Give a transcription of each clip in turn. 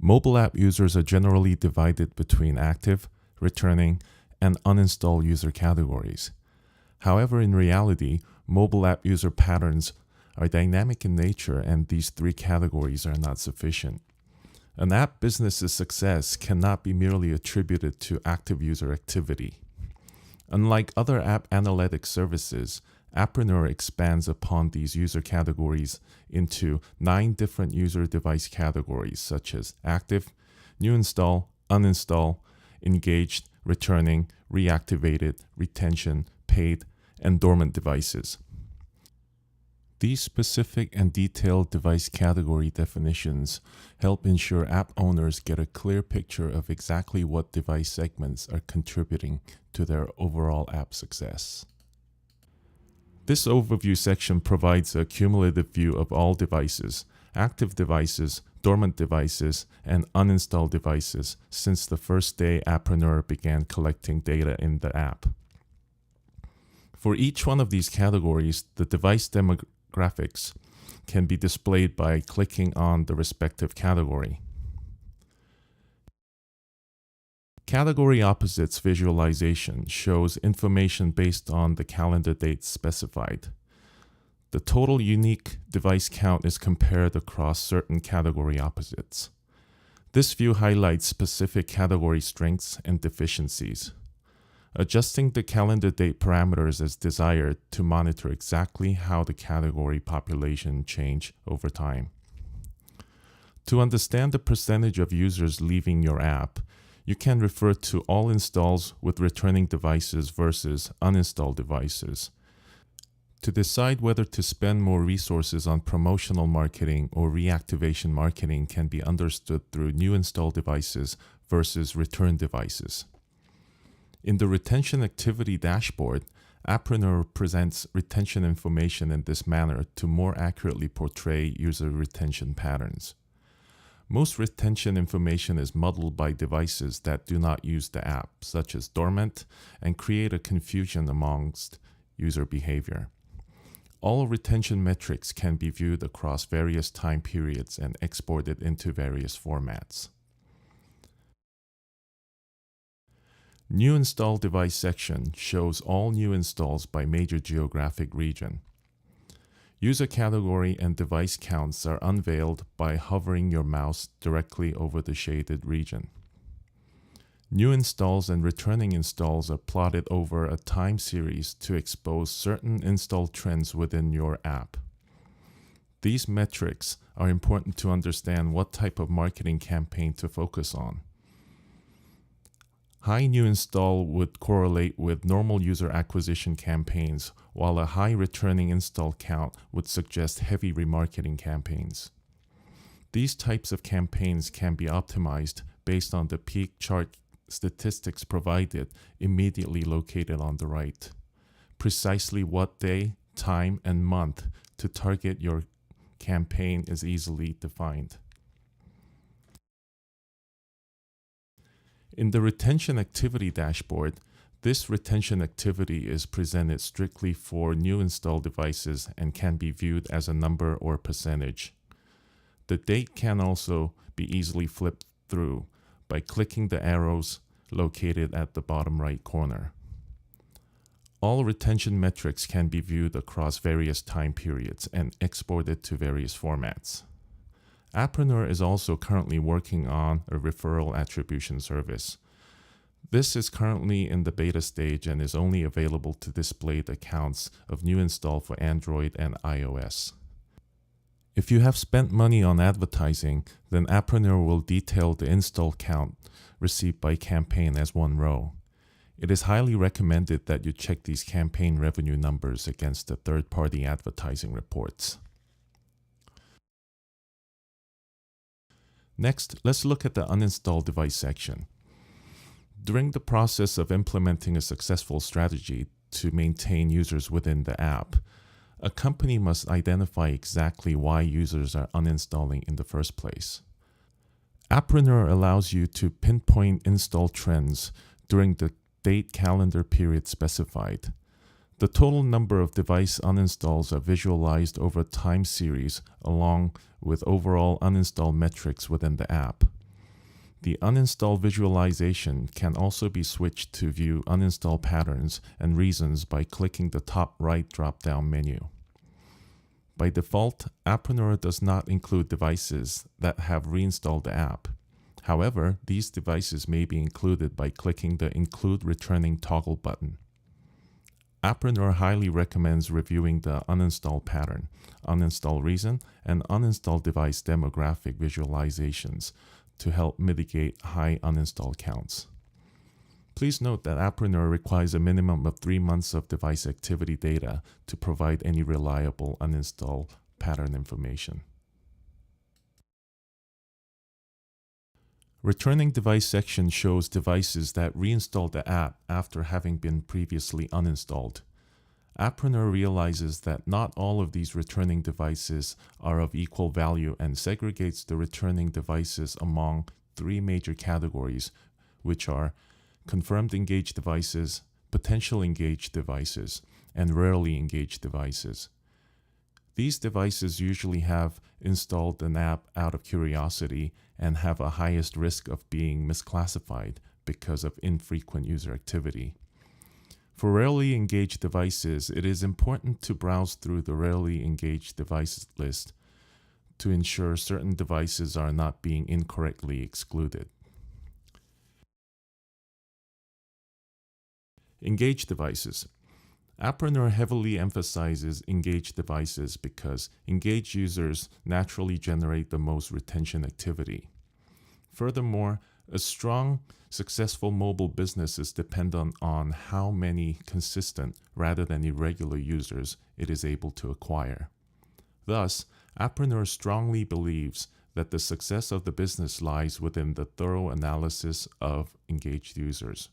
Mobile app users are generally divided between active, returning, and uninstall user categories. However, in reality, mobile app user patterns are dynamic in nature, and these three categories are not sufficient. An app business's success cannot be merely attributed to active user activity. Unlike other app analytic services, Appreneur expands upon these user categories into 9 different user device categories such as active, new install, uninstall, engaged, returning, reactivated, retention, paid, and dormant devices. These specific and detailed device category definitions help ensure app owners get a clear picture of exactly what device segments are contributing to their overall app success. This overview section provides a cumulative view of all devices, active devices, dormant devices, and uninstalled devices since the first day Appreneur began collecting data in the app. For each one of these categories, the device demographics can be displayed by clicking on the respective category. Category opposites visualization shows information based on the calendar dates specified. The total unique device count is compared across certain category opposites. This view highlights specific category strengths and deficiencies. Adjusting the calendar date parameters as desired to monitor exactly how the category population change over time. To understand the percentage of users leaving your app, you can refer to all installs with returning devices versus uninstalled devices. To decide whether to spend more resources on promotional marketing or reactivation marketing can be understood through new install devices versus return devices. In the Retention Activity Dashboard, Appreneur presents retention information in this manner to more accurately portray user retention patterns. Most retention information is muddled by devices that do not use the app, such as dormant, and create a confusion amongst user behavior. All retention metrics can be viewed across various time periods and exported into various formats. New Install Device section shows all new installs by major geographic region. User category and device counts are unveiled by hovering your mouse directly over the shaded region. New installs and returning installs are plotted over a time series to expose certain install trends within your app. These metrics are important to understand what type of marketing campaign to focus on. High new install would correlate with normal user acquisition campaigns, while a high returning install count would suggest heavy remarketing campaigns. These types of campaigns can be optimized based on the peak chart statistics provided immediately located on the right. Precisely what day, time, and month to target your campaign is easily defined. In the Retention Activity Dashboard, this retention activity is presented strictly for new install devices and can be viewed as a number or percentage. The date can also be easily flipped through by clicking the arrows located at the bottom right corner. All retention metrics can be viewed across various time periods and exported to various formats. Appreneur is also currently working on a referral attribution service. This is currently in the beta stage and is only available to display the counts of new install for Android and iOS. If you have spent money on advertising, then Appreneur will detail the install count received by campaign as one row. It is highly recommended that you check these campaign revenue numbers against the third-party advertising reports. Next, let's look at the Uninstall Device section. During the process of implementing a successful strategy to maintain users within the app, a company must identify exactly why users are uninstalling in the first place. Appreneur allows you to pinpoint install trends during the date calendar period specified. The total number of device uninstalls are visualized over a time series along with overall uninstall metrics within the app. The uninstall visualization can also be switched to view uninstall patterns and reasons by clicking the top right drop-down menu. By default, Appreneur does not include devices that have reinstalled the app. However, these devices may be included by clicking the Include Returning toggle button. Appreneur highly recommends reviewing the uninstall pattern, uninstall reason, and uninstall device demographic visualizations to help mitigate high uninstall counts. Please note that Appreneur requires a minimum of 3 months of device activity data to provide any reliable uninstall pattern information. Returning device section shows devices that reinstalled the app after having been previously uninstalled. Appreneur realizes that not all of these returning devices are of equal value and segregates the returning devices among 3 major categories, which are confirmed engaged devices, potential engaged devices, and rarely engaged devices. These devices usually have installed an app out of curiosity and have a highest risk of being misclassified because of infrequent user activity. For rarely engaged devices, it is important to browse through the rarely engaged devices list to ensure certain devices are not being incorrectly excluded. Engaged devices. Appreneur heavily emphasizes engaged devices because engaged users naturally generate the most retention activity. Furthermore, a strong, successful mobile business is dependent on how many consistent rather than irregular users it is able to acquire. Thus, Appreneur strongly believes that the success of the business lies within the thorough analysis of engaged users.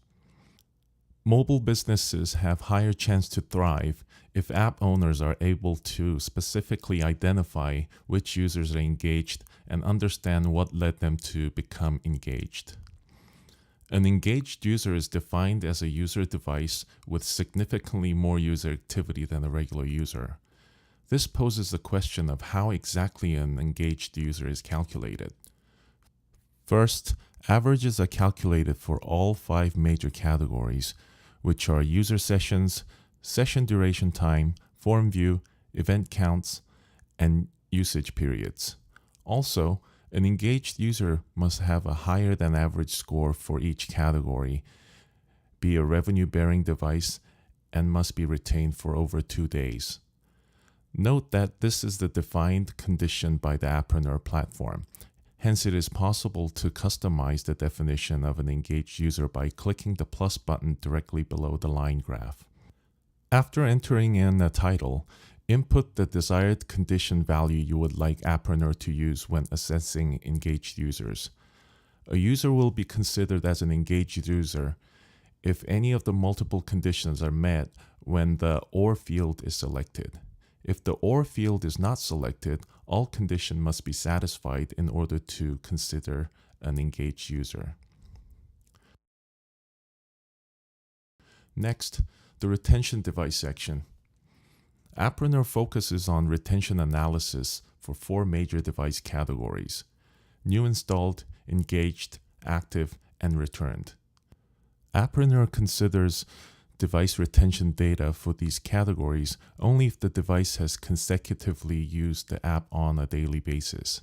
Mobile businesses have higher chance to thrive if app owners are able to specifically identify which users are engaged and understand what led them to become engaged. An engaged user is defined as a user device with significantly more user activity than a regular user. This poses the question of how exactly an engaged user is calculated. First, averages are calculated for all 5 major categories, which are user sessions, session duration time, form view, event counts, and usage periods. Also, an engaged user must have a higher than average score for each category, be a revenue-bearing device, and must be retained for over 2 days. Note that this is the defined condition by the Appreneur platform. Hence, it is possible to customize the definition of an engaged user by clicking the plus button directly below the line graph. After entering in a title, input the desired condition value you would like Appreneur to use when assessing engaged users. A user will be considered as an engaged user if any of the multiple conditions are met when the OR field is selected. If the OR field is not selected, all conditions must be satisfied in order to consider an engaged user. Next, the retention device section. Appreneur focuses on retention analysis for 4 major device categories: new installed, engaged, active, and returned. Appreneur considers device retention data for these categories only if the device has consecutively used the app on a daily basis.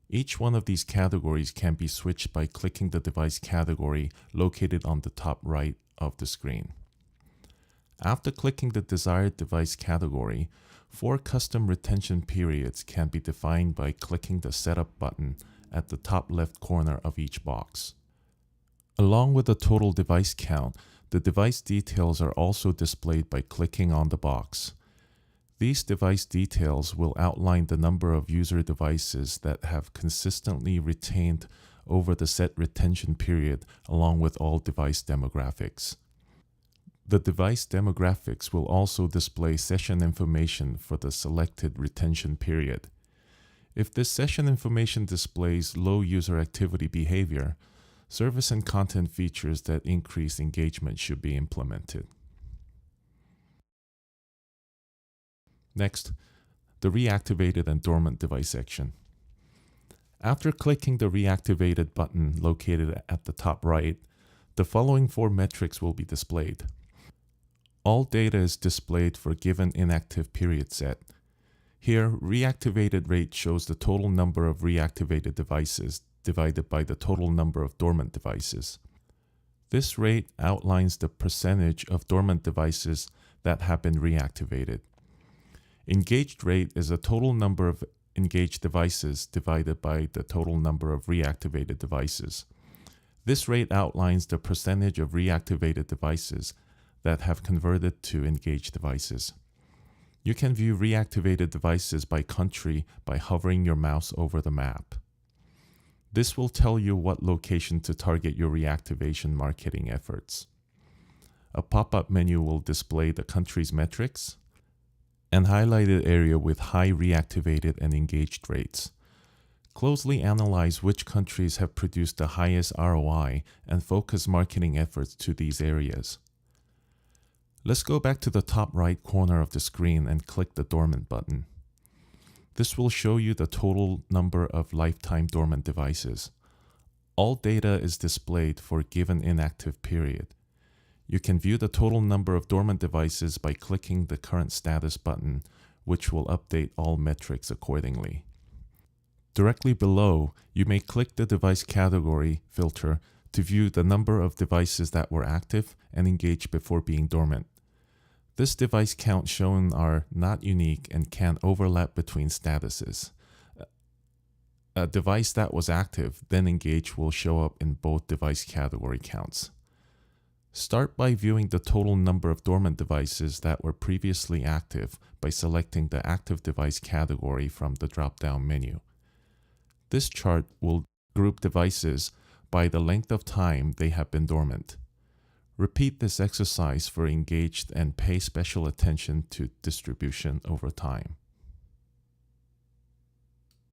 Each one of these categories can be switched by clicking the device category located on the top right of the screen. After clicking the desired device category, 4 custom retention periods can be defined by clicking the Setup button at the top left corner of each box. Along with the total device count, the device details are also displayed by clicking on the box. These device details will outline the number of user devices that have consistently retained over the set retention period, along with all device demographics. The device demographics will also display session information for the selected retention period. If this session information displays low user activity behavior, service and content features that increase engagement should be implemented. Next, the reactivated and dormant device section. After clicking the Reactivated button located at the top right, the following 4 metrics will be displayed. All data is displayed for given inactive period set. Here, reactivated rate shows the total number of reactivated devices divided by the total number of dormant devices. This rate outlines the percentage of dormant devices that have been reactivated. Engaged rate is the total number of engaged devices divided by the total number of reactivated devices. This rate outlines the percentage of reactivated devices that have converted to engaged devices. You can view reactivated devices by country by hovering your mouse over the map. This will tell you what location to target your reactivation marketing efforts. A pop-up menu will display the country's metrics and highlighted area with high reactivated and engaged rates. Closely analyze which countries have produced the highest ROI and focus marketing efforts to these areas. Let's go back to the top right corner of the screen and click the Dormant button. This will show you the total number of lifetime dormant devices. All data is displayed for a given inactive period. You can view the total number of dormant devices by clicking the Current Status button, which will update all metrics accordingly. Directly below, you may click the Device Category filter to view the number of devices that were active and engaged before being dormant. This device count shown are not unique and can overlap between statuses. A device that was active, then engaged, will show up in both device category counts. Start by viewing the total number of dormant devices that were previously active by selecting the Active Device category from the drop-down menu. This chart will group devices by the length of time they have been dormant. Repeat this exercise for engaged and pay special attention to distribution over time.